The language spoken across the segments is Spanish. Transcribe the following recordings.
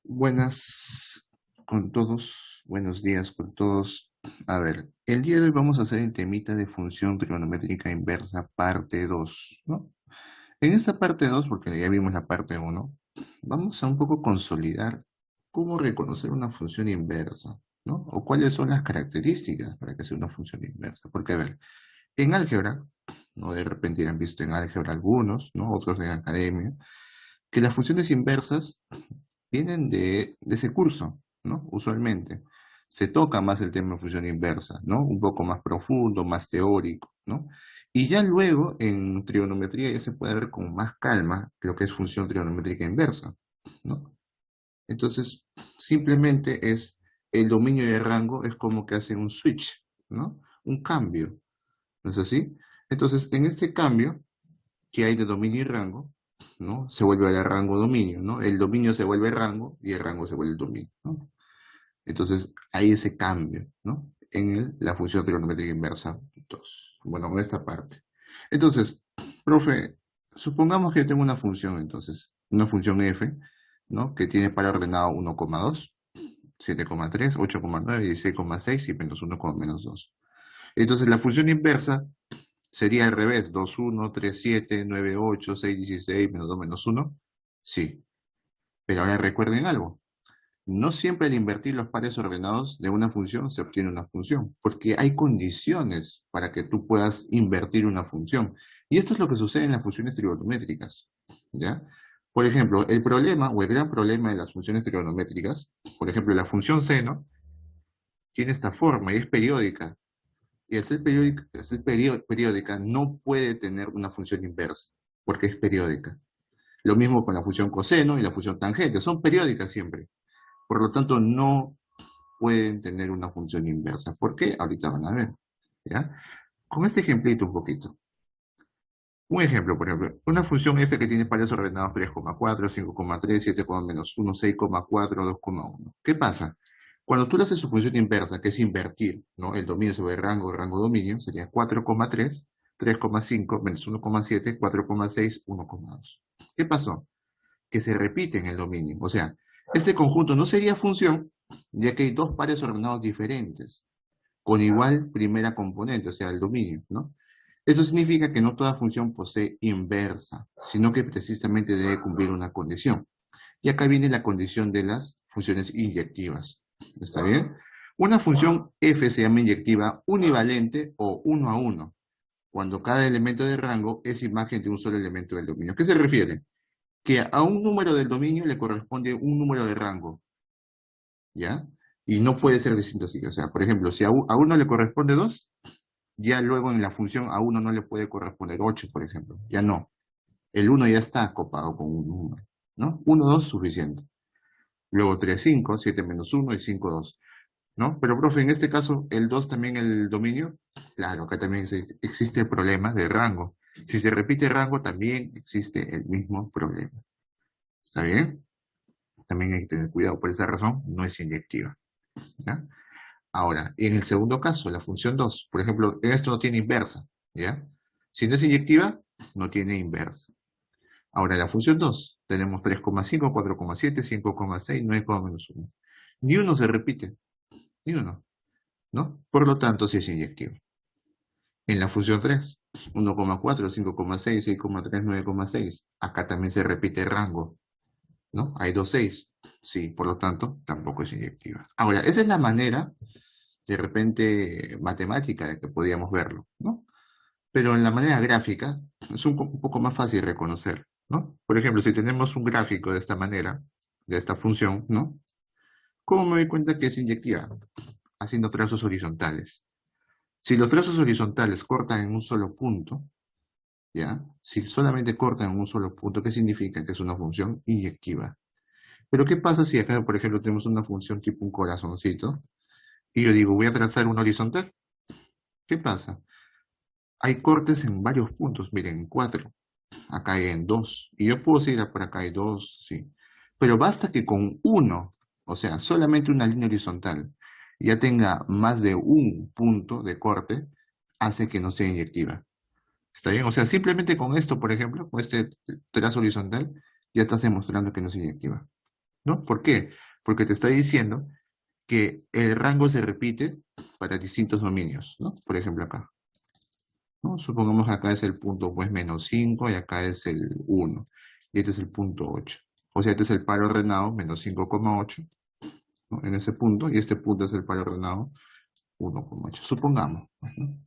Buenas con todos, buenos días con todos. A ver, el día de hoy vamos a hacer el temita de función trigonométrica inversa parte 2, ¿no? En esta parte 2, porque ya vimos la parte uno, vamos a un poco consolidar cómo reconocer una función inversa, ¿no? O cuáles son las características para que sea una función inversa. Porque, a ver, en álgebra, ¿no? De repente ya han visto en álgebra algunos, ¿no? Otros en academia, que las funciones inversas vienen de ese curso, ¿no? Usualmente. Se toca más el tema de función inversa, ¿no? Un poco más profundo, más teórico, ¿no? Y ya luego en trigonometría ya se puede ver con más calma lo que es función trigonométrica inversa, ¿no? Entonces, simplemente es el dominio y el rango es como que hacen un switch, ¿no? Un cambio, ¿no es así? Entonces, en este cambio que hay de dominio y rango, ¿no? Se vuelve a rango dominio, ¿no? El dominio se vuelve rango y el rango se vuelve el dominio, ¿no? Entonces, hay ese cambio, ¿no? La función trigonométrica inversa 2. Bueno, en esta parte. Entonces, profe, supongamos que yo tengo una función, entonces, una función f, ¿no? Que tiene para ordenado 1,2, 7,3, 8,9, 16,6 y menos 1, menos 2. Entonces, la función inversa sería al revés, 2, 1, 3, 7, 9, 8, 6, 16, menos 2, menos 1. Sí, pero ahora recuerden algo. No siempre al invertir los pares ordenados de una función se obtiene una función, porque hay condiciones para que tú puedas invertir una función. Y esto es lo que sucede en las funciones trigonométricas, ¿ya? Por ejemplo, el problema o el gran problema de las funciones trigonométricas, por ejemplo, la función seno, tiene esta forma y es periódica. Y al ser periódica no puede tener una función inversa, porque es periódica. Lo mismo con la función coseno y la función tangente, son periódicas siempre. Por lo tanto, no pueden tener una función inversa. ¿Por qué? Ahorita van a ver. ¿Ya? Con este ejemplito un poquito. Un ejemplo, por ejemplo, una función f que tiene pares ordenados 3,4, 5,3, 7,-1, 6,4, 2,1. ¿Qué pasa? Cuando tú le haces su función inversa, que es invertir, ¿no? El dominio sobre el rango dominio, sería 4,3, 3,5, menos 1,7, 4,6, 1,2. ¿Qué pasó? Que se repite en el dominio. O sea, este conjunto no sería función, ya que hay dos pares ordenados diferentes, con igual primera componente, o sea, el dominio, ¿no? Eso significa que no toda función posee inversa, sino que precisamente debe cumplir una condición. Y acá viene la condición de las funciones inyectivas. ¿Está bien? Una función f se llama inyectiva univalente o uno a uno, cuando cada elemento de rango es imagen de un solo elemento del dominio. ¿A qué se refiere? Que a un número del dominio le corresponde un número de rango, ¿ya? Y no puede ser distinto así. O sea, por ejemplo, si a uno le corresponde 2, ya luego en la función a uno no le puede corresponder 8, por ejemplo. Ya no. El uno ya está copado con un número, ¿no? 1, 2, suficiente. Luego 3, 5, 7 menos 1 y 5, 2, ¿no? Pero, profe, en este caso, el 2 también el dominio, claro, acá también existe el problema de rango. Si se repite rango, también existe el mismo problema. ¿Está bien? También hay que tener cuidado. Por esa razón, no es inyectiva, ¿ya? Ahora, en el segundo caso, la función 2, por ejemplo, esto no tiene inversa, ¿ya? Si no es inyectiva, no tiene inversa. Ahora, la función 2, tenemos 3,5, 4,7, 5,6, 9,-1. Ni uno se repite, ni uno, ¿no? Por lo tanto, sí es inyectiva. En la función 3, 1,4, 5,6, 6,3, 9,6. Acá también se repite el rango, ¿no? Hay dos 6. Sí, por lo tanto, tampoco es inyectiva. Ahora, esa es la manera, de repente, matemática de que podíamos verlo, ¿no? Pero en la manera gráfica es un poco más fácil reconocer, ¿no? Por ejemplo, si tenemos un gráfico de esta manera, de esta función, ¿no? ¿Cómo me doy cuenta que es inyectiva? Haciendo trazos horizontales. Si los trazos horizontales cortan en un solo punto, ¿ya? Si solamente cortan en un solo punto, ¿qué significa? Que es una función inyectiva. Pero ¿qué pasa si acá, por ejemplo, tenemos una función tipo un corazoncito y yo digo, voy a trazar un horizontal? ¿Qué pasa? Hay cortes en varios puntos, miren, en 4, acá hay en 2, y yo puedo seguir por acá hay 2, sí. Pero basta que con uno, o sea, solamente una línea horizontal, ya tenga más de un punto de corte, hace que no sea inyectiva. ¿Está bien? O sea, simplemente con esto, por ejemplo, con este trazo horizontal, ya estás demostrando que no es inyectiva. ¿no? ¿Por qué? Porque te está diciendo que el rango se repite para distintos dominios, ¿no? Por ejemplo, acá, ¿no? Supongamos que acá es el punto, pues, -5 y acá es el 1. Y este es el punto 8. O sea, este es el par ordenado -5,8, ¿no? En ese punto, y este punto es el par ordenado 1,8. Supongamos, pues, ¿no?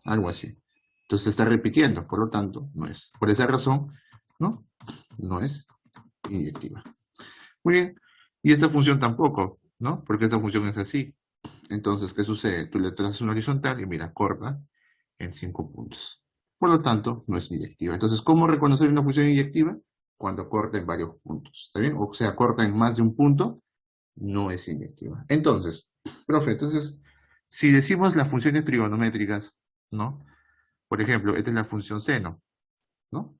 Algo así. Entonces se está repitiendo, por lo tanto, no es. Por esa razón, ¿no? No es inyectiva. Muy bien. Y esta función tampoco, ¿no? Porque esta función es así. Entonces, ¿qué sucede? Tú le trazas una horizontal y mira, corta en 5 puntos. Por lo tanto, no es inyectiva. Entonces, ¿cómo reconocer una función inyectiva? Cuando corta en varios puntos. ¿Está bien? O sea, corta en más de un punto, no es inyectiva. Entonces, profe, entonces, si decimos las funciones trigonométricas, ¿no? Por ejemplo, esta es la función seno, ¿no?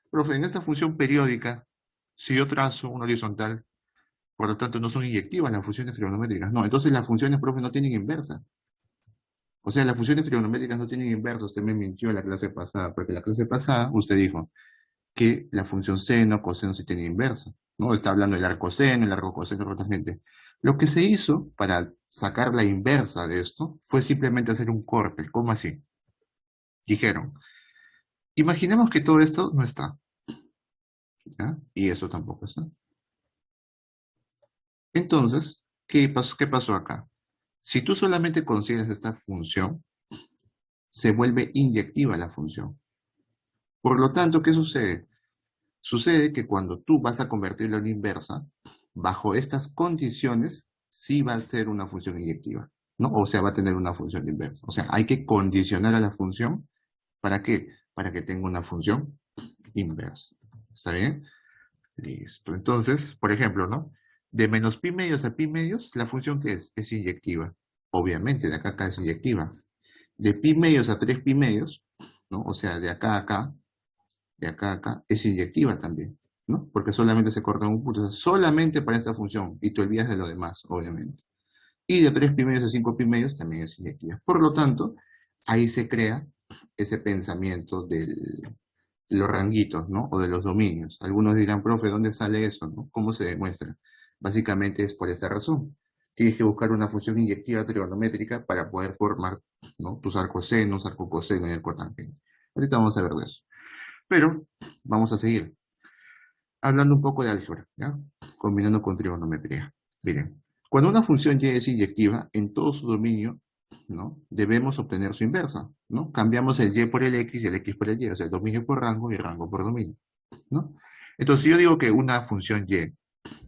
Profe, en esta función periódica, si yo trazo una horizontal, por lo tanto no son inyectivas las funciones trigonométricas. No, entonces las funciones, profe, no tienen inversa. O sea, las funciones trigonométricas no tienen inversa. Usted me mintió en la clase pasada, porque la clase pasada usted dijo que la función seno, coseno sí tiene inversa, ¿no? Está hablando del arco seno, el arco coseno, totalmente. Lo que se hizo para sacar la inversa de esto fue simplemente hacer un corte. ¿Cómo así? Dijeron, imaginemos que todo esto no está, ¿ya? Y eso tampoco está. Entonces, ¿qué pasó acá? Si tú solamente consideras esta función, se vuelve inyectiva la función. Por lo tanto, ¿qué sucede? Sucede que cuando tú vas a convertirla en inversa, bajo estas condiciones, sí va a ser una función inyectiva, ¿no? O sea, va a tener una función inversa. O sea, hay que condicionar a la función. ¿Para qué? Para que tenga una función inversa. ¿Está bien? Listo. Entonces, por ejemplo, ¿no? De menos pi medios a pi medios, ¿la función qué es? Es inyectiva. Obviamente, de acá a acá es inyectiva. De pi medios a 3 pi medios, ¿no? O sea, de acá a acá, de acá a acá, es inyectiva también, ¿no? Porque solamente se corta un punto. O sea, solamente para esta función, y te olvidas de lo demás, obviamente. Y de 3 pi medios a 5 pi medios también es inyectiva. Por lo tanto, ahí se crea ese pensamiento de los ranguitos, ¿no? O de los dominios. Algunos dirán, profe, ¿dónde sale eso, no? ¿Cómo se demuestra? Básicamente es por esa razón. Tienes que buscar una función inyectiva trigonométrica para poder formar, ¿no? Tus arcosenos, arcocoseno y arcotangente. Ahorita vamos a ver de eso. Pero vamos a seguir hablando un poco de álgebra, ¿ya? Combinando con trigonometría. Miren, cuando una función y es inyectiva, en todo su dominio, ¿no? Debemos obtener su inversa, ¿no? Cambiamos el y por el x y el x por el y, o sea, el dominio por rango y rango por dominio, ¿no? Entonces, si yo digo que una función y,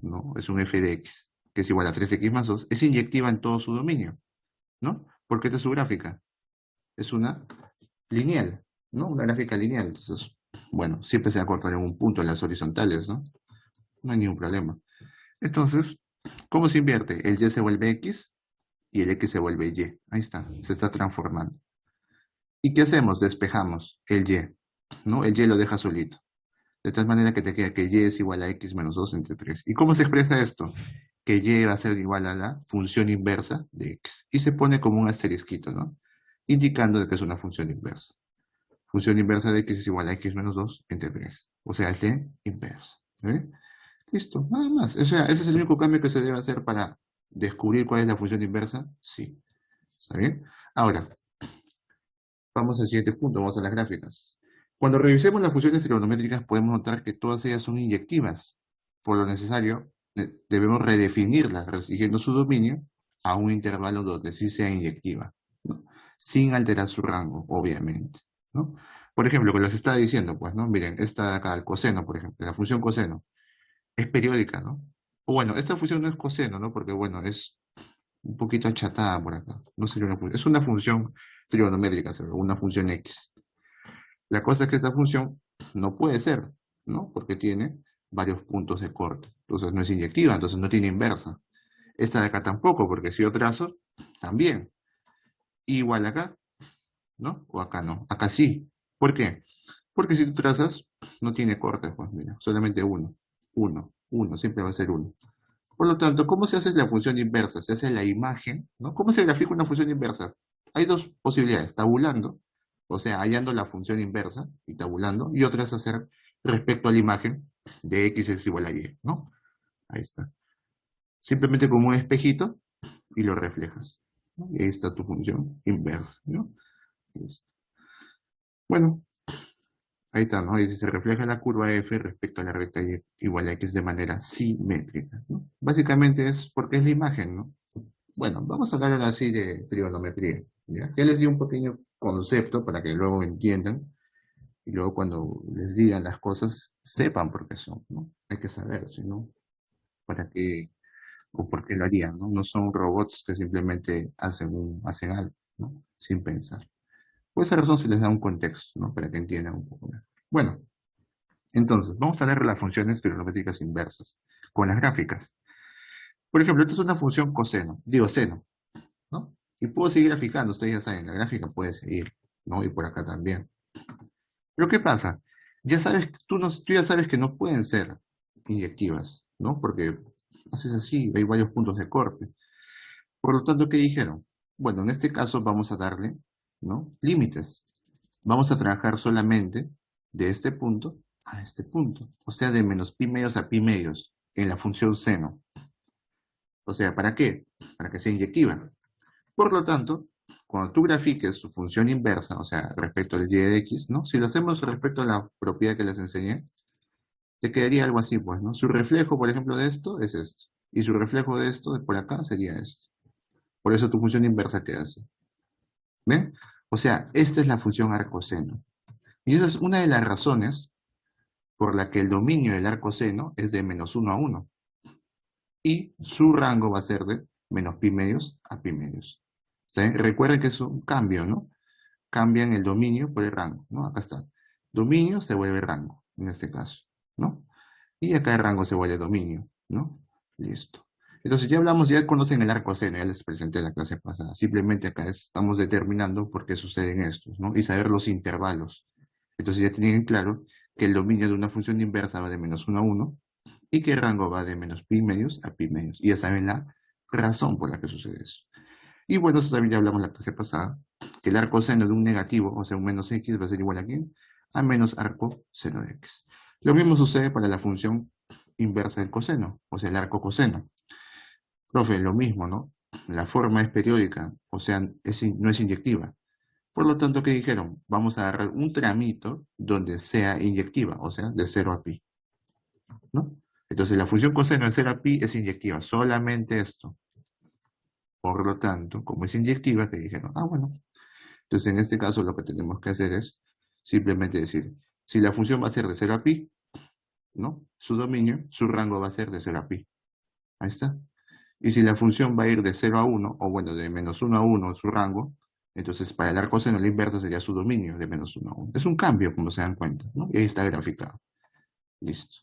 ¿no? Es un f de x, que es igual a 3x más 2, es inyectiva en todo su dominio, ¿no? Porque esta es su gráfica. Es una lineal, ¿no? Una gráfica lineal. Entonces, bueno, siempre se va a cortar en un punto en las horizontales, ¿no? No hay ningún problema. Entonces, ¿cómo se invierte? El y se vuelve x y el x se vuelve y. Ahí está, se está transformando. ¿Y qué hacemos? Despejamos el y, ¿no? El y lo deja solito. De tal manera que te queda que y es igual a x menos 2 entre 3. ¿Y cómo se expresa esto? Que y va a ser igual a la función inversa de x. Y se pone como un asterisquito, ¿no? Indicando de que es una función inversa. Función inversa de x es igual a x menos 2 entre 3. O sea, el y inversa. ¿Eh? Listo, nada más. O sea, ese es el único cambio que se debe hacer para descubrir cuál es la función inversa. Sí. ¿Está bien? Ahora, vamos al siguiente punto, vamos a las gráficas. Cuando revisemos las funciones trigonométricas podemos notar que todas ellas son inyectivas. Por lo necesario, debemos redefinirlas, restringiendo su dominio a un intervalo donde sí sea inyectiva, ¿no? Sin alterar su rango, obviamente, ¿no? Por ejemplo, que les estaba diciendo, pues, ¿no? Miren, esta de acá, el coseno, por ejemplo, la función coseno, es periódica, ¿no? O bueno, esta función no es coseno, ¿no? Porque, bueno, es un poquito achatada por acá. No sería una función. Es una función trigonométrica, una función X. La cosa es que esa función no puede ser, ¿no? Porque tiene varios puntos de corte. Entonces no es inyectiva, entonces no tiene inversa. Esta de acá tampoco, porque si yo trazo, también. Igual acá, ¿no? O acá no. Acá sí. ¿Por qué? Porque si tú trazas, no tiene corte, pues mira, solamente uno. Uno, uno, siempre va a ser uno. Por lo tanto, ¿cómo se hace la función inversa? Se hace la imagen, ¿no? ¿Cómo se grafica una función inversa? Hay dos posibilidades, tabulando, o sea, hallando la función inversa y tabulando, y otra es hacer respecto a la imagen de x es igual a y, ¿no? Ahí está. Simplemente como un espejito y lo reflejas, ¿no? Y ahí está tu función inversa, ¿no? Listo. Bueno, ahí está, ¿no? Y se refleja la curva f respecto a la recta y igual a x de manera simétrica, ¿no? Básicamente es porque es la imagen, ¿no? Bueno, vamos a hablar ahora así de trigonometría, ¿ya? Ya les di un pequeño concepto para que luego entiendan y luego cuando les digan las cosas sepan por qué son, ¿no? Hay que saber, si no, para qué o por qué lo harían, ¿no? No son robots que simplemente hacen algo, ¿no? Sin pensar. Por esa razón se les da un contexto, ¿no? Para que entiendan un poco más. Bueno, entonces, vamos a ver las funciones trigonométricas inversas con las gráficas. Por ejemplo, esta es una función coseno, digo seno, ¿no? Y puedo seguir graficando, ustedes ya saben, la gráfica puede seguir, ¿no? Y por acá también. Pero ¿qué pasa? Ya sabes, tú ya sabes que no pueden ser inyectivas, ¿no? Porque haces así, hay varios puntos de corte. Por lo tanto, ¿qué dijeron? Bueno, en este caso vamos a darle, ¿no? Límites. Vamos a trabajar solamente de este punto a este punto. O sea, de menos pi medios a pi medios en la función seno. O sea, ¿para qué? Para que sea inyectiva. Por lo tanto, cuando tú grafiques su función inversa, o sea, respecto al y de x, ¿no? Si lo hacemos respecto a la propiedad que les enseñé, te quedaría algo así, pues, ¿no? Su reflejo, por ejemplo, de esto es esto. Y su reflejo de esto, de por acá, sería esto. Por eso tu función inversa queda así. ¿Ven? O sea, esta es la función arcoseno. Y esa es una de las razones por la que el dominio del arcoseno es de menos 1 a 1. Y su rango va a ser de menos pi medios a pi medios. ¿Sí? Recuerden que es un cambio, ¿no? Cambian el dominio por el rango, ¿no? Acá está. Dominio se vuelve rango, en este caso, ¿no? Y acá el rango se vuelve dominio, ¿no? Listo. Entonces ya hablamos, ya conocen el arcoseno, ya les presenté la clase pasada. Simplemente acá estamos determinando por qué suceden estos, ¿no? Y saber los intervalos. Entonces ya tienen claro que el dominio de una función inversa va de menos 1 a 1 y que el rango va de menos pi medios a pi medios. Y ya saben la razón por la que sucede eso. Y bueno, eso también ya hablamos la clase pasada, que el arco seno de un negativo, o sea, un menos x, va a ser igual a ¿quién? A menos arco seno de x. Lo mismo sucede para la función inversa del coseno, o sea, el arco coseno. Profe, lo mismo, ¿no? La forma es periódica, o sea, no es inyectiva. Por lo tanto, ¿qué dijeron? Vamos a agarrar un tramito donde sea inyectiva, o sea, de 0 a pi, ¿no? Entonces, la función coseno de 0 a pi es inyectiva, solamente esto. Por lo tanto, como es inyectiva, te dijeron, ah, bueno. Entonces, en este caso, lo que tenemos que hacer es simplemente decir, si la función va a ser de 0 a pi, ¿no? Su dominio, su rango va a ser de 0 a pi. Ahí está. Y si la función va a ir de 0 a 1, o bueno, de menos 1 a 1 su rango, entonces para el arco seno la inversa sería su dominio de menos 1 a 1. Es un cambio, como se dan cuenta, ¿no? Y ahí está graficado. Listo.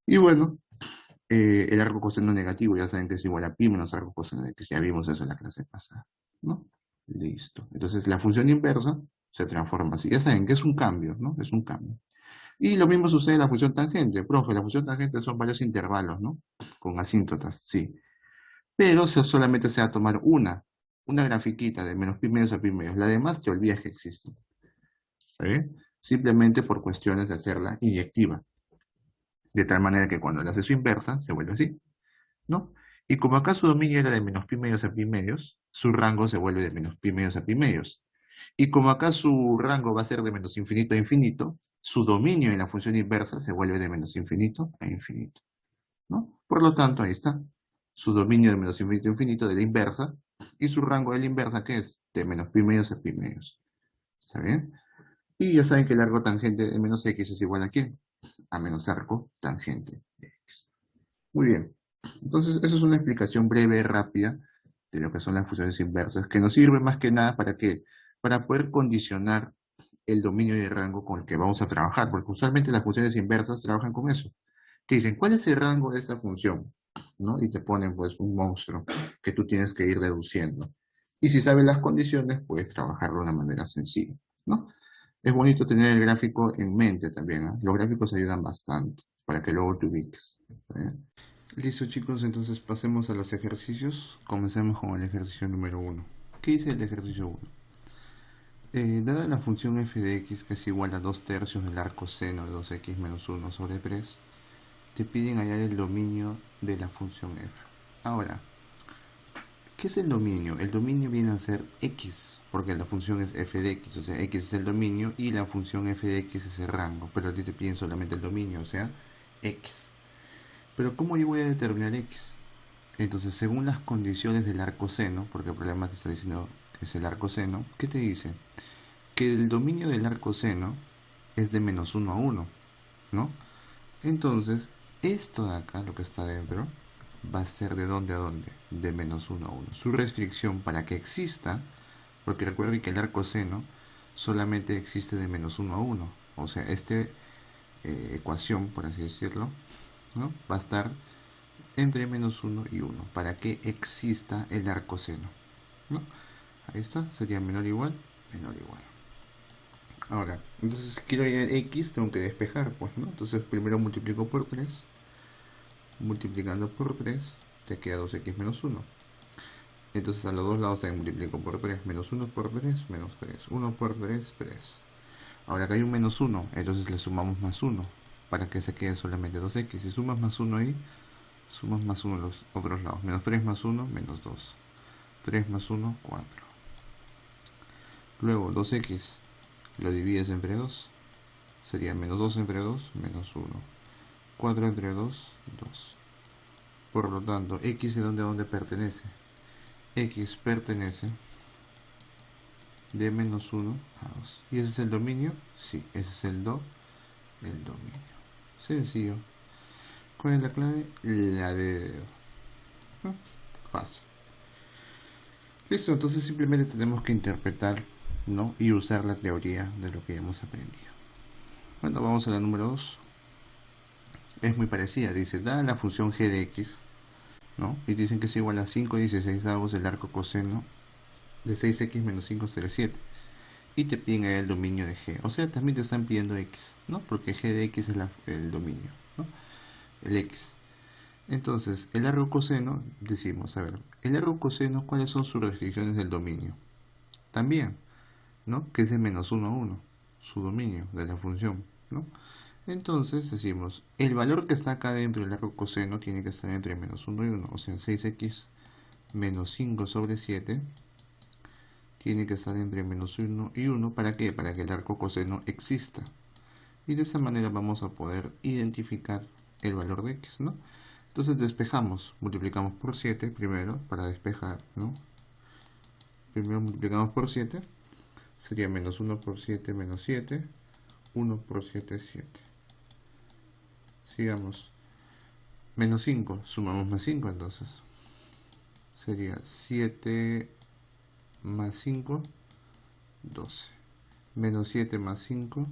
Y bueno, el arco coseno negativo ya saben que es igual a pi menos arco coseno de x. Ya vimos eso en la clase pasada, ¿no? Listo. Entonces la función inversa se transforma así. Ya saben que es un cambio, ¿no? Es un cambio. Y lo mismo sucede en la función tangente. Profe, la función tangente son varios intervalos, ¿no? Con asíntotas, sí. Pero solamente se va a tomar una grafiquita de menos pi medios a pi medios. La demás te olvidas que existen. ¿Está bien? Simplemente por cuestiones de hacerla inyectiva. De tal manera que cuando la hace su inversa, se vuelve así, ¿no? Y como acá su dominio era de menos pi medios a pi medios, su rango se vuelve de menos pi medios a pi medios. Y como acá su rango va a ser de menos infinito a infinito, su dominio en la función inversa se vuelve de menos infinito a infinito, ¿no? Por lo tanto, ahí está. Su dominio de menos infinito a infinito de la inversa y su rango de la inversa, ¿qué es? De menos pi medios a pi medios. ¿Está bien? Y ya saben que el arco tangente de menos x es igual a ¿quién? A menos arco tangente de x. Muy bien. Entonces, eso es una explicación breve, rápida, de lo que son las funciones inversas, que nos sirve más que nada para que, para poder condicionar el dominio de rango con el que vamos a trabajar, porque usualmente las funciones inversas trabajan con eso. Que dicen, ¿cuál es el rango de esta función? ¿No? Y te ponen pues un monstruo que tú tienes que ir deduciendo. Y si sabes las condiciones, puedes trabajarlo de una manera sencilla, ¿no? Es bonito tener el gráfico en mente también, ¿eh? Los gráficos ayudan bastante para que luego te ubiques. ¿Eh? Listo chicos, entonces pasemos a los ejercicios. Comencemos con el ejercicio número 1. ¿Qué dice el ejercicio 1? Dada la función f de x que es igual a 2 tercios del arco seno de 2x menos 1 sobre 3, te piden hallar el dominio de la función f. Ahora, ¿qué es el dominio? El dominio viene a ser x, porque la función es f de x, o sea, x es el dominio y la función f de x es el rango, pero a ti te piden solamente el dominio, o sea, x. Pero ¿cómo yo voy a determinar x? Entonces, según las condiciones del arcoseno, porque el problema te está diciendo que es el arcoseno, ¿qué te dice? Que el dominio del arcoseno es de menos 1 a 1, ¿no? Entonces, esto de acá, lo que está dentro, va a ser de dónde a dónde, de menos 1 a 1. Su restricción para que exista, porque recuerden que el arcoseno solamente existe de menos 1 a 1. O sea, esta ecuación, por así decirlo, ¿no? Va a estar entre menos 1 y 1 para que exista el arcoseno, ¿no? Ahí está, sería menor o igual, menor o igual. Ahora, entonces quiero hallar x, tengo que despejar, pues, ¿no? Entonces primero multiplico por 3, multiplicando por 3, te queda 2x menos 1. Entonces a los dos lados también multiplico por 3, menos 1 por 3, menos 3, 1 por 3, 3. Ahora acá hay un menos 1, entonces le sumamos más 1, para que se quede solamente 2x. Si sumas más 1 ahí, sumas más 1 a los otros lados. Menos 3 más 1, menos 2. 3 más 1, 4. Luego 2x lo divides entre 2. Sería menos 2 entre 2, menos 1. 4 entre 2, 2. Por lo tanto, x de dónde pertenece. X pertenece de menos 1 a 2. ¿Y ese es el dominio? Sí, ese es el dominio. Sencillo. ¿Cuál es la clave? La de dedo. Fácil. Listo, entonces simplemente tenemos que interpretar, ¿no? Y usar la teoría de lo que hemos aprendido. Bueno, vamos a la número 2. Es muy parecida, dice, da la función g de x, ¿no? Y dicen que es igual a 5/16 del arco coseno de 6x menos 5 sobre 7. Y te piden el dominio de g. O sea, también te están pidiendo x, ¿no? Porque g de x es el dominio, ¿no? El x. Entonces, el largo coseno, decimos, a ver, el largo coseno, ¿cuáles son sus restricciones del dominio? También, ¿no? Que es de menos 1 a 1, su dominio de la función, ¿no? Entonces decimos, el valor que está acá dentro del largo coseno tiene que estar entre menos 1 y 1, o sea, 6x menos 5 sobre 7 tiene que estar entre menos 1 y 1, ¿para qué? Para que el arco coseno exista. Y de esa manera vamos a poder identificar el valor de x, ¿no? Entonces despejamos, multiplicamos por 7 primero para despejar, ¿no? Primero multiplicamos por 7, sería menos 1 por 7 menos 7, 1 por 7, 7. Sigamos. Menos 5, sumamos más 5 entonces. Sería 7 más 5, 12. Menos 7 más 5,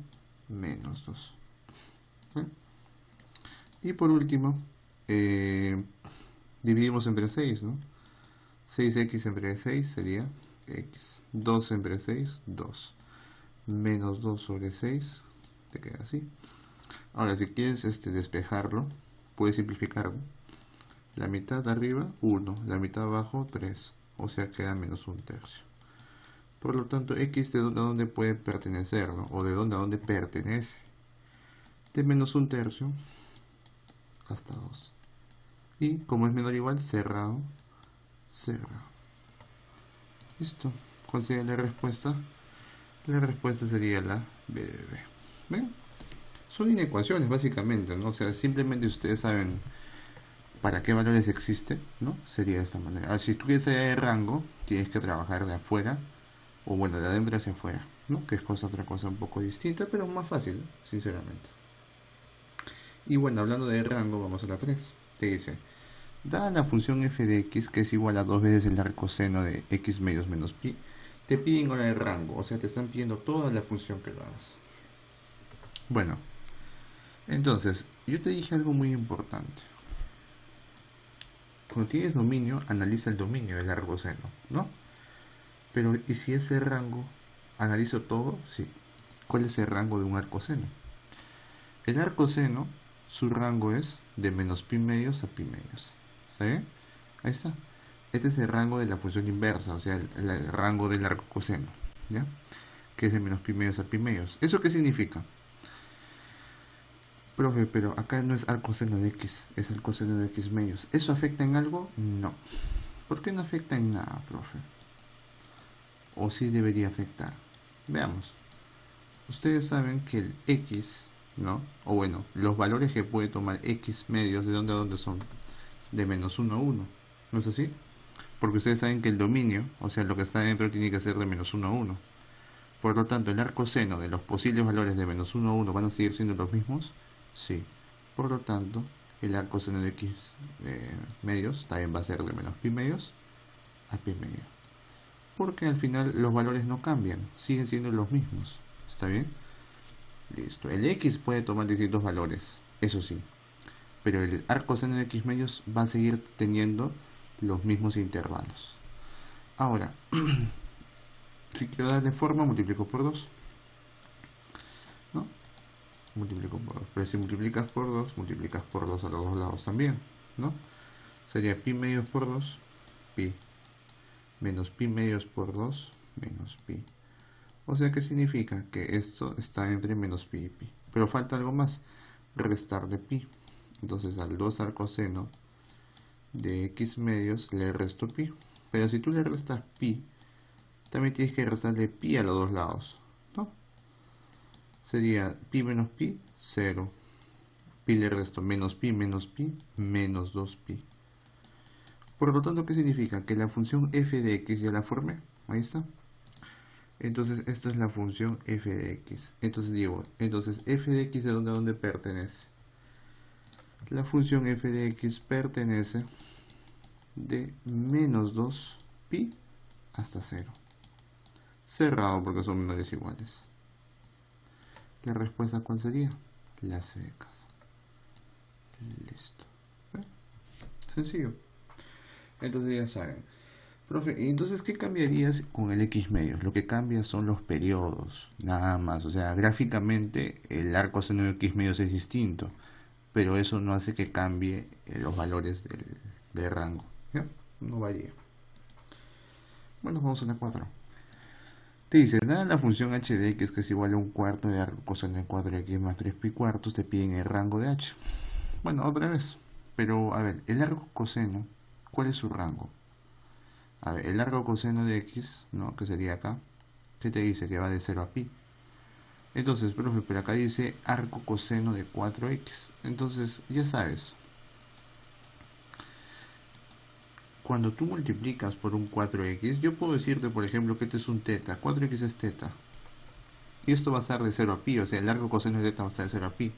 menos 2. Y por último, dividimos entre 6, ¿no? 6x entre 6 sería x. 2 entre 6, 2. Menos 2 sobre 6, te queda así. Ahora, si quieres despejarlo, puedes simplificarlo. La mitad de arriba, 1. La mitad de abajo, 3. O sea, queda menos 1/3. Por lo tanto, x de dónde puede pertenecer, ¿no? O de dónde a dónde pertenece. De menos 1/3 hasta 2. Y como es menor o igual, cerrado, cerrado. Listo. ¿Cuál sería la respuesta? La respuesta sería la B de B. ¿Ven? Son inecuaciones básicamente, ¿no? O sea, simplemente ustedes saben para qué valores existe, ¿no? Sería de esta manera. Ahora, si tú quieres allá de rango, tienes que trabajar de afuera, o bueno, de adentro hacia afuera, ¿no? Que es otra cosa un poco distinta, pero más fácil, sinceramente. Y bueno, hablando de rango, vamos a la 3. Te dice, dada la función f de x, que es igual a 2 veces el arcoseno de x medios menos pi, te piden ahora el rango, o sea, te están pidiendo toda la función que lo hagas. Bueno, entonces, yo te dije algo muy importante. Cuando tienes dominio, analiza el dominio del arcoseno, ¿no? Pero, ¿y si ese rango, analizo todo? Sí. ¿Cuál es el rango de un arcoseno? El arcoseno, su rango es de menos pi medios a pi medios. ¿Está bien? Ahí está. Este es el rango de la función inversa, o sea, el rango del arcoseno, ¿ya? Que es de menos pi medios a pi medios. ¿Eso qué significa? Profe, pero acá no es arcoseno de x, es arcoseno de x medios. ¿Eso afecta en algo? No. ¿Por qué no afecta en nada, profe? ¿O sí debería afectar? Veamos. Ustedes saben que el x, ¿no? O bueno, los valores que puede tomar x medios, ¿de dónde a dónde son? De menos 1 a 1. ¿No es así? Porque ustedes saben que el dominio, o sea, lo que está dentro tiene que ser de menos 1 a 1. Por lo tanto, el arcoseno de los posibles valores de menos 1 a 1 van a seguir siendo los mismos. Sí. Por lo tanto, el arcoseno de x medios también va a ser de menos pi medios a pi medio. Porque al final los valores no cambian, siguen siendo los mismos. ¿Está bien? Listo. El x puede tomar distintos valores, eso sí. Pero el arcoseno de x medios va a seguir teniendo los mismos intervalos. Ahora, si quiero darle forma, multiplico por 2. ¿No? Multiplico por 2. Pero si multiplicas por 2, multiplicas por 2 a los dos lados también. ¿No? Sería pi medios por 2, pi. Menos pi medios por 2, menos pi. O sea que significa que esto está entre menos pi y pi. Pero falta algo más, restarle pi. Entonces al 2 al coseno de x medios le resto pi. Pero si tú le restas pi, también tienes que restarle pi a los dos lados, ¿no? Sería pi menos pi, 0. Pi le resto menos pi, menos 2pi. Por lo tanto, ¿qué significa? Que la función f de x ya la formé. Ahí está. Entonces, esto es la función f de x. Entonces digo, entonces f de x ¿de dónde a dónde pertenece? La función f de x pertenece de menos 2pi hasta 0. Cerrado porque son menores iguales. ¿La respuesta cuál sería? La C de casa. Listo. Sencillo. Entonces ya saben. Profe, entonces, ¿qué cambiarías con el x medios? Lo que cambia son los periodos, nada más. O sea, gráficamente el arcoseno de x medios es distinto, pero eso no hace que cambie los valores del rango. ¿Ya? No varía. Bueno, vamos a la 4. Te dice, dada la función h de x que es igual a un cuarto de arcoseno de 4x más 3pi cuartos, te piden el rango de h. Bueno, otra vez. Pero, a ver, el arcoseno, ¿cuál es su rango? A ver, el largo coseno de x, ¿no? Que sería acá. ¿Qué te dice? Que va de 0 a pi. Entonces, profe, pero acá dice arco coseno de 4x. Entonces, ya sabes. Cuando tú multiplicas por un 4x, yo puedo decirte, por ejemplo, que este es un teta. 4x es teta. Y esto va a estar de 0 a pi. O sea, el largo coseno de teta va a estar de 0 a pi.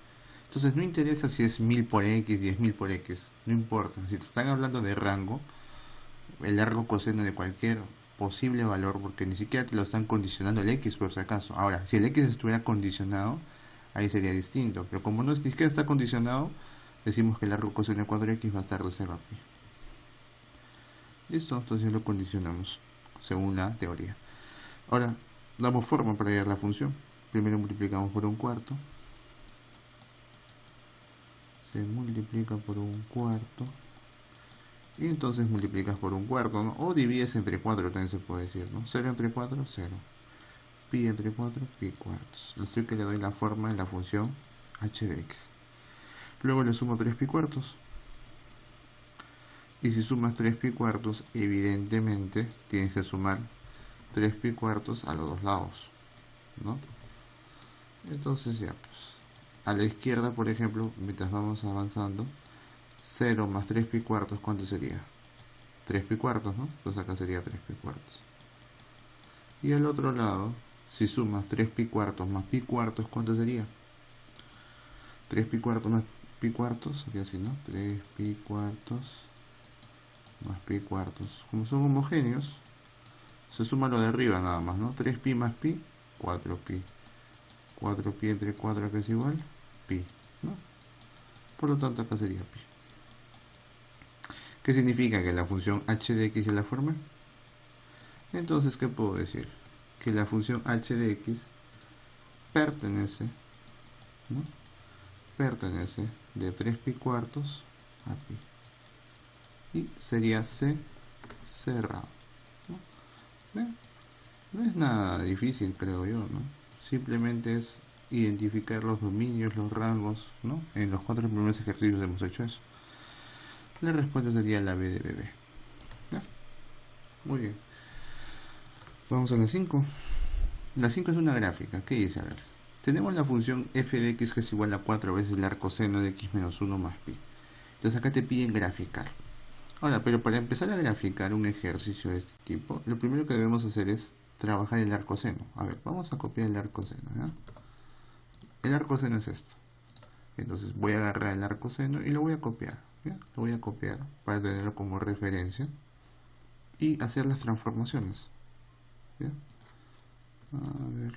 Entonces, no interesa si es 1000 por x, 10.000 por x. No importa. Si te están hablando de rango, el largo coseno de cualquier posible valor, porque ni siquiera te lo están condicionando el x por si acaso. Ahora, si el x estuviera condicionado, ahí sería distinto, pero como no es ni siquiera está condicionado, decimos que el largo coseno de 4x va a estar de 0 a pi. Listo, entonces lo condicionamos según la teoría. Ahora, damos forma para hallar la función. Primero multiplicamos por un cuarto. Se multiplica por un cuarto. Y entonces multiplicas por un cuarto, ¿no? O divides entre 4, también se puede decir, ¿no? 0 entre 4, 0. Pi entre 4, pi cuartos. Estoy que le doy la forma en la función h de x. Luego le sumo 3 pi cuartos. Y si sumas 3 pi cuartos, evidentemente tienes que sumar 3 pi cuartos a los dos lados, ¿no? Entonces ya, pues, a la izquierda, por ejemplo, mientras vamos avanzando, 0 más 3 pi cuartos, ¿cuánto sería? 3 pi cuartos, ¿no? Entonces acá sería 3 pi cuartos. Y al otro lado, si sumas 3 pi cuartos más pi cuartos, ¿cuánto sería? 3 pi cuartos más pi cuartos, sería así, ¿no? 3 pi cuartos más pi cuartos. Como son homogéneos, se suma lo de arriba nada más, ¿no? 3 pi más pi, 4 pi. 4 pi entre 4 acá es igual, pi, ¿no? Por lo tanto acá sería pi. ¿Qué significa? Que la función h de x es la forma. Entonces, ¿qué puedo decir? Que la función h de x pertenece, ¿no? Pertenece de 3 pi cuartos a pi. Y sería c cerrado, ¿no? No es nada difícil, creo yo, ¿no? Simplemente es identificar los dominios, los rangos, ¿no? En los 4 primeros ejercicios hemos hecho eso. La respuesta sería la B de bebé. ¿Ya? Muy bien. Vamos a la 5. La 5 es una gráfica. ¿Qué dice? A ver. Tenemos la función f de x que es igual a 4 veces el arcoseno de x menos 1 más pi. Entonces acá te piden graficar. Ahora, pero para empezar a graficar un ejercicio de este tipo, lo primero que debemos hacer es trabajar el arcoseno. A ver, vamos a copiar el arcoseno, ¿ya? El arcoseno es esto. Entonces voy a agarrar el arcoseno y lo voy a copiar, ¿ya? Lo voy a copiar para tenerlo como referencia y hacer las transformaciones, ¿ya? A ver,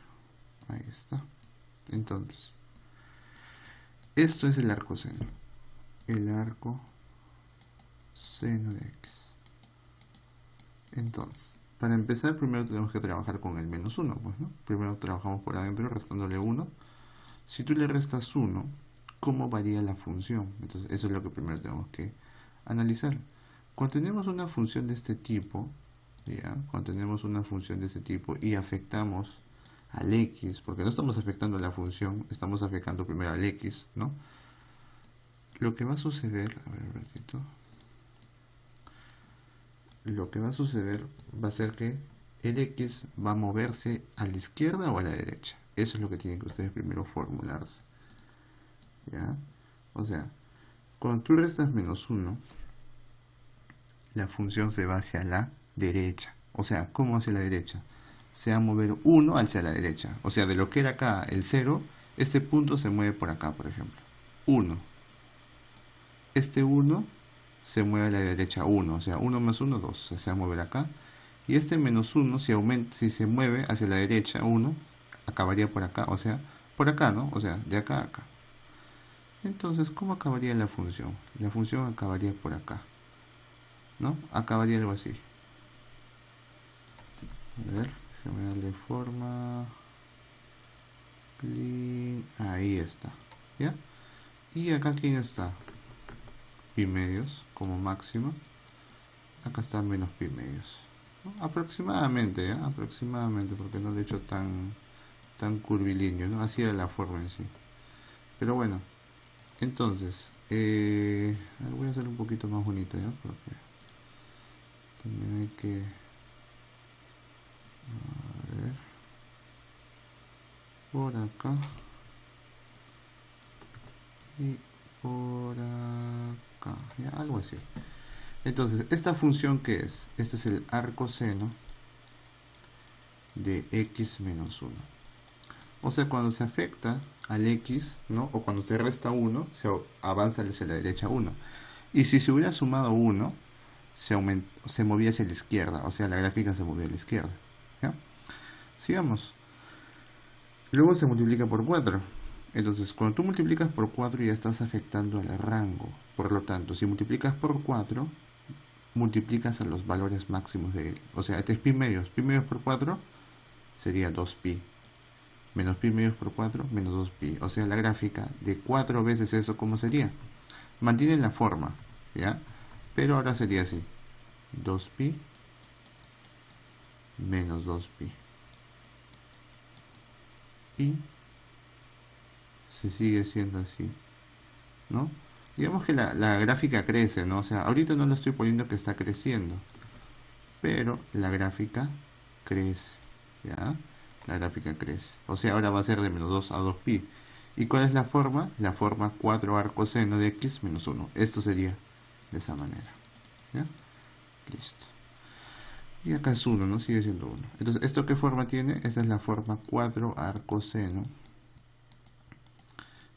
ahí está. Entonces, esto es el arcoseno. El arco seno de x. Entonces, para empezar, primero tenemos que trabajar con el menos 1, pues, ¿no? Primero trabajamos por adentro restándole 1. Si tú le restas 1, ¿cómo varía la función? Entonces, eso es lo que primero tenemos que analizar. Cuando tenemos una función de este tipo, ¿ya? Cuando tenemos una función de este tipo y afectamos al x, porque no estamos afectando a la función, estamos afectando primero al x, ¿no? Lo que va a suceder, a ver un ratito, lo que va a suceder va a ser que el x va a moverse a la izquierda o a la derecha. Eso es lo que tienen que ustedes primero formularse, ¿ya? O sea, cuando tú restas menos 1, la función se va hacia la derecha. O sea, ¿cómo hacia la derecha? Se va a mover 1 hacia la derecha. O sea, de lo que era acá el 0, este punto se mueve por acá, por ejemplo. 1. Este 1 se mueve a la derecha 1. O sea, 1 más 1, 2. Se va a mover acá. Y este menos 1, si se mueve hacia la derecha 1, acabaría por acá. O sea, por acá, ¿no? O sea, de acá a acá. Entonces, ¿cómo acabaría la función? La función acabaría por acá, ¿no? Acabaría algo así. A ver, déjame darle forma. Clean. Ahí está. ¿Ya? Y acá, ¿quién está? Pi medios como máximo. Acá está menos pi medios, ¿no? Aproximadamente, ¿ya? Aproximadamente, porque no lo he hecho tan curvilíneo, ¿no? Así era la forma en sí. Pero bueno, entonces, voy a hacer un poquito más bonito, ¿ya? Porque también hay que... A ver... Por acá. Y por acá. ¿Ya? Algo así. Entonces, ¿esta función qué es? Este es el arcoseno de x menos 1. O sea, cuando se afecta al x, ¿no? O cuando se resta 1, se avanza hacia la derecha 1. Y si se hubiera sumado 1, se movía hacia la izquierda. O sea, la gráfica se movía a la izquierda. ¿Ya? Sigamos. Luego se multiplica por 4. Entonces, cuando tú multiplicas por 4 ya estás afectando al rango. Por lo tanto, si multiplicas por 4, multiplicas a los valores máximos de él. O sea, este es pi medios. Pi medios por 4 sería 2pi. Menos pi medios por 4, menos 2pi. O sea, la gráfica de 4 veces eso, ¿cómo sería? Mantiene la forma, ¿ya? Pero ahora sería así. 2pi menos 2pi. Y se sigue siendo así, ¿no? Digamos que la gráfica crece, ¿no? O sea, ahorita no lo estoy poniendo que está creciendo, pero la gráfica crece, ¿ya? La gráfica crece. O sea, ahora va a ser de menos 2 a 2pi. ¿Y cuál es la forma? La forma 4 arcoseno de x menos 1. Esto sería de esa manera, ¿ya? Listo. Y acá es 1, ¿no? Sigue siendo 1. Entonces, ¿esto qué forma tiene? Esta es la forma 4 arcoseno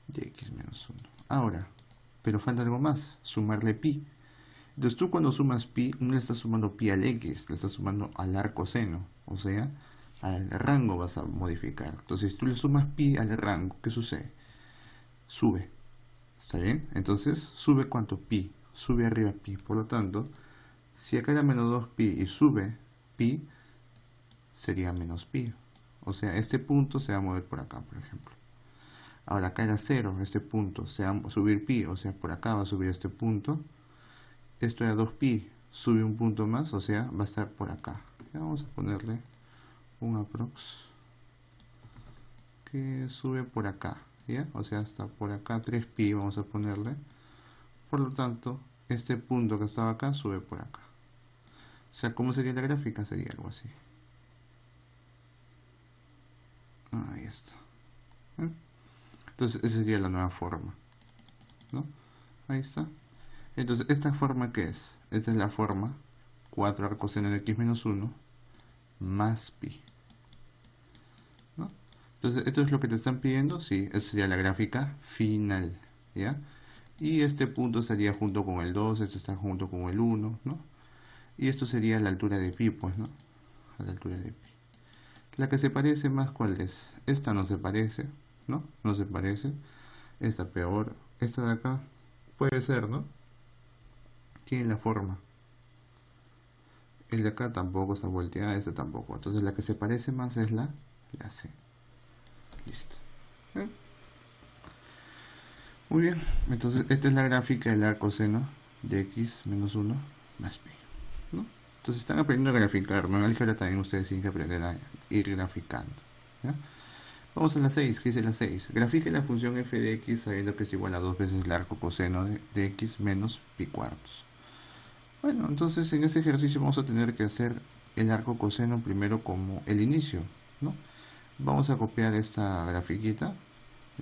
de x menos 1. Ahora, pero falta algo más, sumarle pi. Entonces tú cuando sumas pi, no le estás sumando pi al x, le estás sumando al arcoseno, o sea, al rango vas a modificar. Entonces si tú le sumas pi al rango, ¿qué sucede? Sube, ¿está bien? Entonces sube cuánto pi, sube arriba pi, por lo tanto, si acá era menos 2pi y sube pi, sería menos pi. O sea, este punto se va a mover por acá, por ejemplo. Ahora acá era 0, este punto se va a subir pi, o sea, por acá va a subir este punto. Esto era 2pi, sube un punto más, o sea, va a estar por acá. Ya vamos a ponerle un aprox que sube por acá, ¿ya? O sea, hasta por acá 3pi vamos a ponerle. Por lo tanto, este punto que estaba acá sube por acá. O sea, ¿cómo sería la gráfica? Sería algo así. Ahí está. ¿Eh? Entonces, esa sería la nueva forma, ¿no? Ahí está. Entonces, ¿esta forma qué es? Esta es la forma 4 arcoseno de x menos 1 más pi, ¿no? Entonces, ¿esto es lo que te están pidiendo? Sí, esa sería la gráfica final, ¿ya? Y este punto estaría junto con el 2, este está junto con el 1, ¿no? Y esto sería la altura de pi, pues, ¿no? A la altura de pi. La que se parece más, ¿cuál es? Esta no se parece, ¿no? No se parece. Esta peor. Esta de acá puede ser, ¿no? Tiene la forma. El de acá tampoco está volteada, esta tampoco. Entonces la que se parece más es la C. Listo. ¿Eh? Muy bien. Entonces esta es la gráfica del arcoseno de x menos 1 más pi, ¿no? Entonces están aprendiendo a graficar, ¿no? En álgebra también ustedes tienen que aprender a ir graficando, ¿ya? Vamos a la 6, ¿qué dice la 6? Grafique la función f de x sabiendo que es igual a 2 veces el arco coseno de x menos pi cuartos. Bueno, entonces en este ejercicio vamos a tener que hacer el arco coseno primero como el inicio, ¿no? Vamos a copiar esta grafiquita,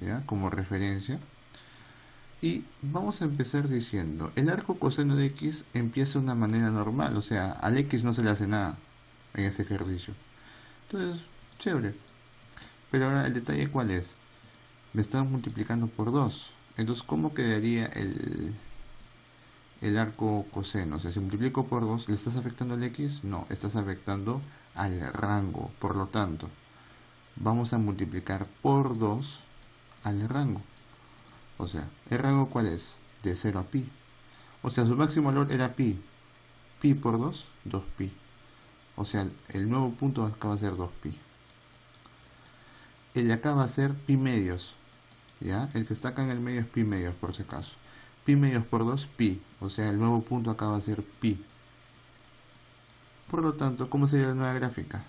¿ya? Como referencia. Y vamos a empezar diciendo, el arco coseno de x empieza de una manera normal, o sea, al x no se le hace nada en este ejercicio. Entonces, chévere. Pero ahora el detalle, ¿cuál es? Me están multiplicando por 2. Entonces, ¿cómo quedaría el arco coseno? O sea, si multiplico por 2, ¿le estás afectando al x? No, estás afectando al rango. Por lo tanto, vamos a multiplicar por 2 al rango. O sea, ¿el rango cuál es? De 0 a pi. O sea, su máximo valor era pi. Pi por 2, 2pi. O sea, el nuevo punto acá va a ser 2pi. El de acá va a ser pi medios. ¿Ya? El que está acá en el medio es pi medios, por si acaso. Pi medios por 2, pi. O sea, el nuevo punto acá va a ser pi. Por lo tanto, ¿cómo sería la nueva gráfica?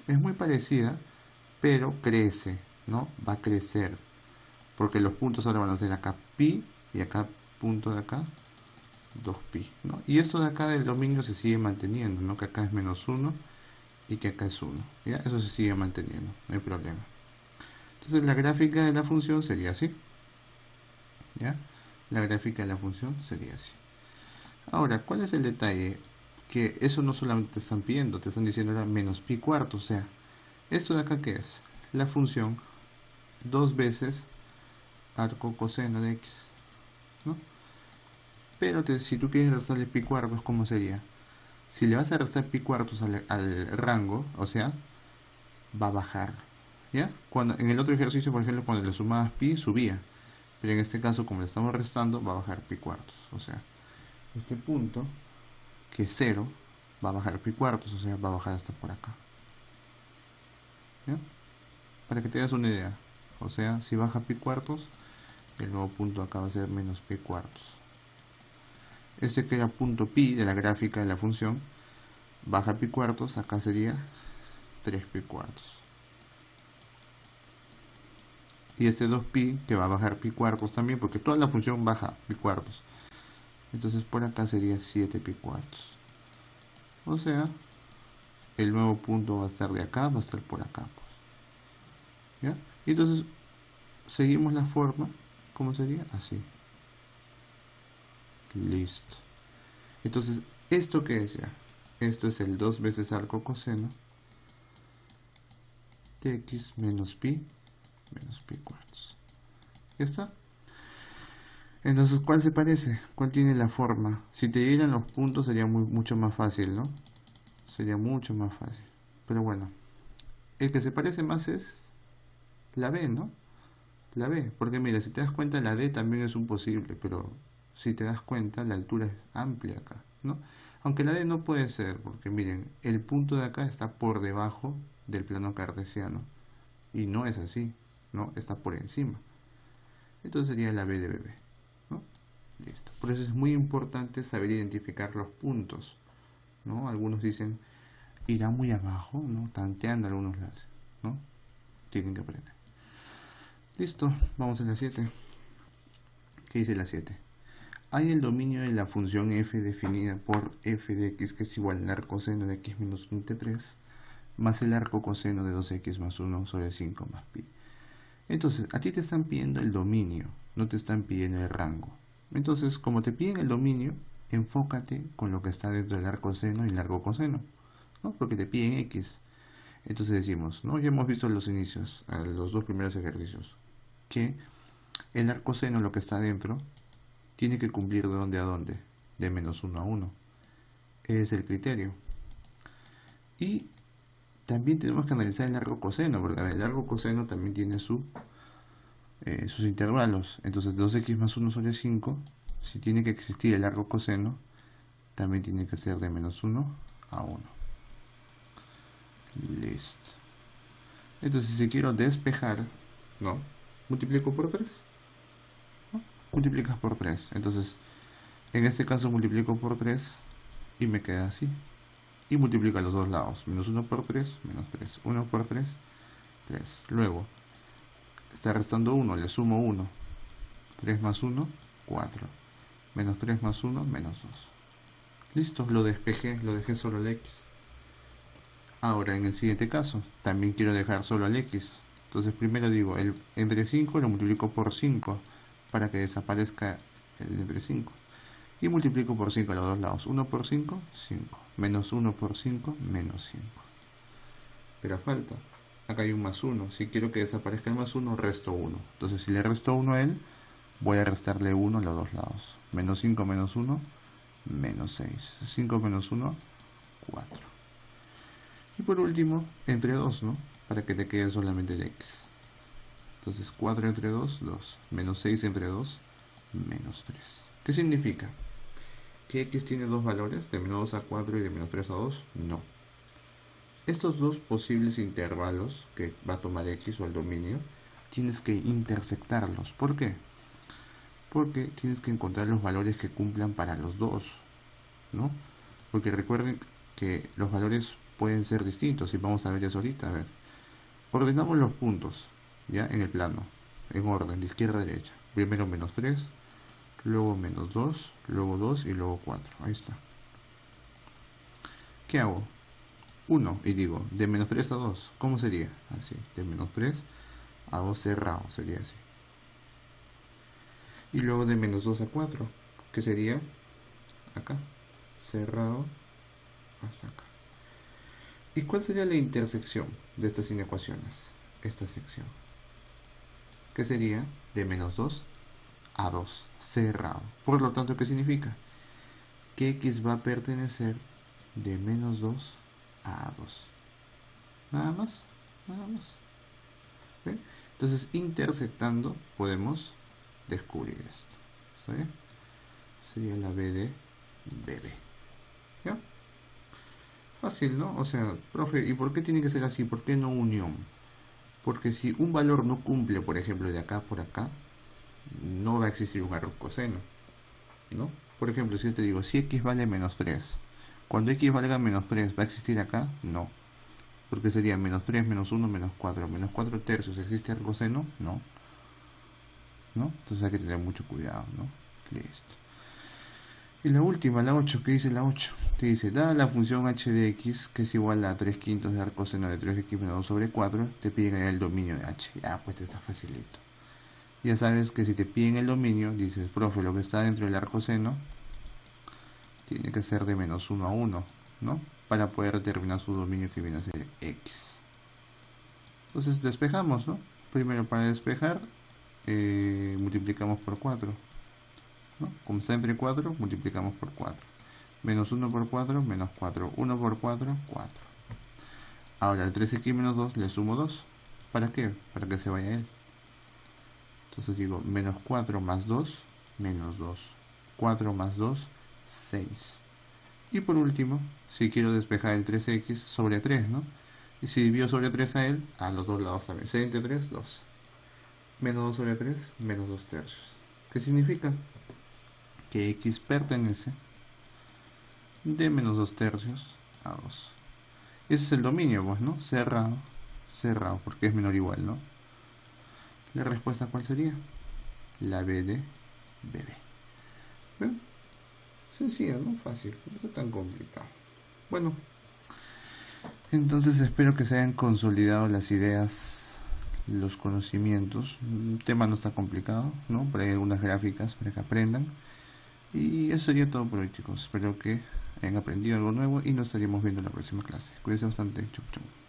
Es muy parecida, pero crece, ¿no? Va a crecer. Porque los puntos ahora van a ser acá pi y acá, punto de acá, 2pi, ¿no? Y esto de acá del dominio se sigue manteniendo, ¿no? Que acá es menos 1 y que acá es 1, ¿ya? Eso se sigue manteniendo, no hay problema. Entonces la gráfica de la función sería así, ¿ya? La gráfica de la función sería así. Ahora, ¿cuál es el detalle? Que eso no solamente te están pidiendo, te están diciendo ahora menos pi cuarto, o sea, ¿esto de acá qué es? La función 2 veces arco coseno de x, ¿no? Pero si tú quieres restarle pi cuartos, ¿cómo sería? Si le vas a restar pi cuartos al rango, o sea, va a bajar, ¿ya? En el otro ejercicio, por ejemplo, cuando le sumabas pi, subía. Pero en este caso, como le estamos restando, va a bajar pi cuartos. O sea, este punto, que es 0, va a bajar pi cuartos, o sea, va a bajar hasta por acá, ¿ya? Para que te das una idea. O sea, si baja pi cuartos, el nuevo punto acá va a ser menos pi cuartos. Este que era punto pi de la gráfica de la función, baja pi cuartos, acá sería 3 pi cuartos. Y este 2pi que va a bajar pi cuartos también, porque toda la función baja pi cuartos. Entonces por acá sería 7 pi cuartos. O sea, el nuevo punto va a estar de acá, va a estar por acá, pues. ¿Ya? Y entonces seguimos la forma, ¿cómo sería? Así. Listo. Entonces, ¿esto qué es ya? Esto es el 2 veces arco coseno de x menos pi cuartos. ¿Ya está? Entonces, ¿cuál se parece? ¿Cuál tiene la forma? Si te dieran los puntos sería mucho más fácil, ¿no? Sería mucho más fácil. Pero bueno, el que se parece más es la B, ¿no? La B, porque mira, si te das cuenta la D también es un posible, pero si te das cuenta la altura es amplia acá, ¿no? Aunque la D no puede ser, porque miren, el punto de acá está por debajo del plano cartesiano. Y no es así, ¿no? Está por encima. Entonces sería la B de bebé, ¿no? Listo. Por eso es muy importante saber identificar los puntos, ¿no? Algunos dicen, irá muy abajo, ¿no? Tanteando algunos lo hacen, ¿no? Tienen que aprender. Listo, vamos a la 7. ¿Qué dice la 7? Hay el dominio de la función f definida por f de x, que es igual al arco coseno de x menos 1 t3 más el arco coseno de 2x más 1 sobre 5 más pi. Entonces, a ti te están pidiendo el dominio, no te están pidiendo el rango. Entonces, como te piden el dominio, enfócate con lo que está dentro del arco seno y el largo coseno, ¿no? Porque te piden x. Entonces decimos, ¿no? Ya hemos visto en los inicios, a los dos primeros ejercicios, que el arco seno, lo que está dentro, tiene que cumplir de dónde a dónde, de menos 1 a 1. Es el criterio. Y también tenemos que analizar el largo coseno, porque el largo coseno también tiene sus intervalos. Entonces 2x más 1 sobre 5, si tiene que existir el largo coseno, también tiene que ser de menos 1 a 1. Listo. Entonces si quiero despejar, ¿no? Multiplico por 3. ¿No? Multiplicas por 3. Entonces, en este caso multiplico por 3 y me queda así. Y multiplico a los dos lados. Menos 1 por 3, menos 3. 1 por 3, 3. Luego, está restando 1, le sumo 1. 3 más 1, 4. Menos 3 más 1, menos 2. Listo, lo despejé, lo dejé solo al x. Ahora, en el siguiente caso, también quiero dejar solo al x. Entonces primero digo, el entre 5 lo multiplico por 5 para que desaparezca el entre 5. Y multiplico por 5 a los dos lados. 1 por 5, 5. Menos 1 por 5, menos 5. Pero falta. Acá hay un más 1. Si quiero que desaparezca el más 1, resto 1. Entonces si le resto 1 a él, voy a restarle 1 a los dos lados. Menos 5 menos 1, menos 6. 5 menos 1, 4. Y por último, entre 2, ¿no? Para que te quede solamente el x. Entonces 4 entre 2, 2. Menos 6 entre 2, menos 3. ¿Qué significa? ¿Que x tiene dos valores? ¿De menos 2 a 4 y de menos 3 a 2? No. Estos dos posibles intervalos que va a tomar x o el dominio, tienes que intersectarlos. ¿Por qué? Porque tienes que encontrar los valores que cumplan para los dos, ¿no? Porque recuerden que los valores pueden ser distintos y vamos a ver eso ahorita. A ver, ordenamos los puntos, ¿ya? En el plano, en orden, de izquierda a derecha. Primero menos 3, luego menos 2, luego 2 y luego 4. Ahí está. ¿Qué hago? 1 y digo, de menos 3 a 2, ¿cómo sería? Así, de menos 3 a 2 cerrado, sería así. Y luego de menos 2 a 4, que sería acá, cerrado hasta acá. ¿Y cuál sería la intersección de estas inecuaciones? Esta sección, que sería de menos 2 a 2, cerrado. Por lo tanto, ¿qué significa? Que x va a pertenecer de menos 2 a 2. Nada más, nada más. ¿Sí? Entonces, intersectando, podemos descubrir esto. ¿Sí? Sería la b de bb. ¿Ya? Fácil, ¿no? O sea, profe, ¿y por qué tiene que ser así? ¿Por qué no unión? Porque si un valor no cumple, por ejemplo, de acá por acá, no va a existir un arco coseno, ¿no? Por ejemplo, si yo te digo, si x vale menos 3, cuando x valga menos 3, ¿va a existir acá? No. Porque sería menos 3, menos 1, menos 4. Menos 4 tercios, ¿existe arco seno? No. ¿No? Entonces hay que tener mucho cuidado, ¿no? Listo. Y la última, la 8, ¿qué dice la 8? Te dice, dada la función h de x, que es igual a 3 quintos de arco seno de 3x menos 2 sobre 4, te piden el dominio de h. Ya, pues te está facilito. Ya sabes que si te piden el dominio, dices, profe, lo que está dentro del arco seno tiene que ser de menos 1 a 1, ¿no? Para poder determinar su dominio, que viene a ser x. Entonces despejamos, ¿no? Primero, para despejar, multiplicamos por 4, ¿no? Como está entre 4, multiplicamos por 4. Menos 1 por 4, menos 4. 1 por 4, 4. Ahora al 3x menos 2 le sumo 2. ¿Para qué? Para que se vaya él. Entonces digo, menos 4 más 2, menos 2. 4 más 2, 6. Y por último, si quiero despejar el 3x sobre 3, ¿no? Y si divido sobre 3 a él, a los dos lados también. 6 entre 3, 2. Menos 2 sobre 3, menos 2 tercios. ¿Qué significa? Que x pertenece de menos 2 tercios a 2. Ese es el dominio, pues, ¿no? Cerrado, cerrado, porque es menor o igual, ¿no? ¿La respuesta cuál sería? La B de bebé. ¿Ven? Sencillo, ¿no? Fácil, no está tan complicado. Bueno, entonces espero que se hayan consolidado las ideas, los conocimientos. El tema no está complicado, ¿no? Pero hay algunas gráficas para que aprendan. Y eso sería todo por hoy, chicos. Espero que hayan aprendido algo nuevo y nos estaríamos viendo en la próxima clase. Cuídense bastante. Chau, chau.